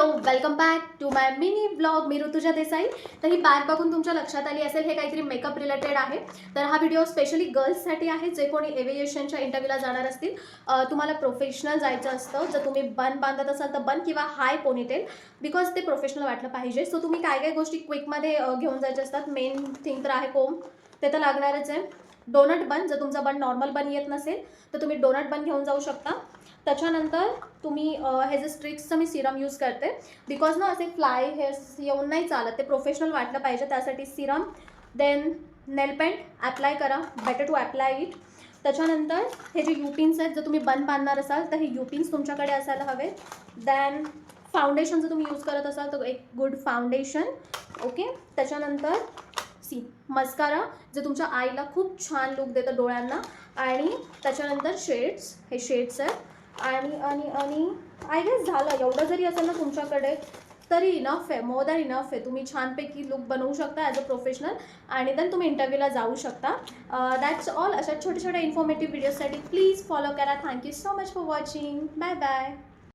Hello, welcome back to my mini blog. मी ऋतुजा देसाई. तर ही बॅग बघून तुमच्या लक्षात आली असेल हे काहीतरी मेकअप रिलेटेड आहे. तर हा व्हिडिओ स्पेशली गर्ल्ससाठी आहे जे कोणी एव्हिएशनच्या इंटरव्ह्यूला जाणार असतील. तुम्हाला प्रोफेशनल जायचं असतं. जर तुम्ही बन बांधत असाल तर बन किंवा हाय पोनीटेल, बिकॉज ते प्रोफेशनल वाटलं पाहिजे. सो तुम्ही काय काय गोष्टी क्विकमध्ये घेऊन जायच्या असतात. मेन थिंग तर आहे कोम, ते तर लागणारच आहे. डोनट बन, जर तुमचा बन नॉर्मल बन येत नसेल तर तुम्ही डोनट बन घेऊन जाऊ शकता. त्याच्यानंतर तुम्ही हे जे स्ट्रिक्सचं मी सिरम यूज करते, बिकॉज ना असे फ्लाय हेअर्स येऊन नाही चालत, ते प्रोफेशनल वाटलं पाहिजे, त्यासाठी सिरम. देन नेल पेंट ॲप्लाय करा, बेटर टू ॲप्लाय इट. त्याच्यानंतर हे जे युपिन्स आहेत, जर तुम्ही बन बांधणार असाल तर हे युपिन्स तुमच्याकडे असायला हवे. देन फाउंडेशन जर तुम्ही यूज करत असाल तर एक गुड फाउंडेशन. ओके. त्याच्यानंतर मस्कारा, जे तुमच्या आईला खूप छान लुक देतं डोळ्यांना. आणि त्याच्यानंतर शेड्स, हे शेड्स आहेत. आणि आणि आणि आय गेस झालं. एवढं जरी असेल ना तुमच्याकडे तरी इनफ आहे, मोर दॅन इनफ आहे. तुम्ही छानपैकी लुक बनवू शकता ॲज अ प्रोफेशनल आणि देन तुम्ही इंटरव्ह्यूला जाऊ शकता. That's all. अशा छोट्या छोट्या इन्फॉर्मेटिव्ह व्हिडिओसाठी प्लीज फॉलो करा. Thank you so much for watching. Bye bye.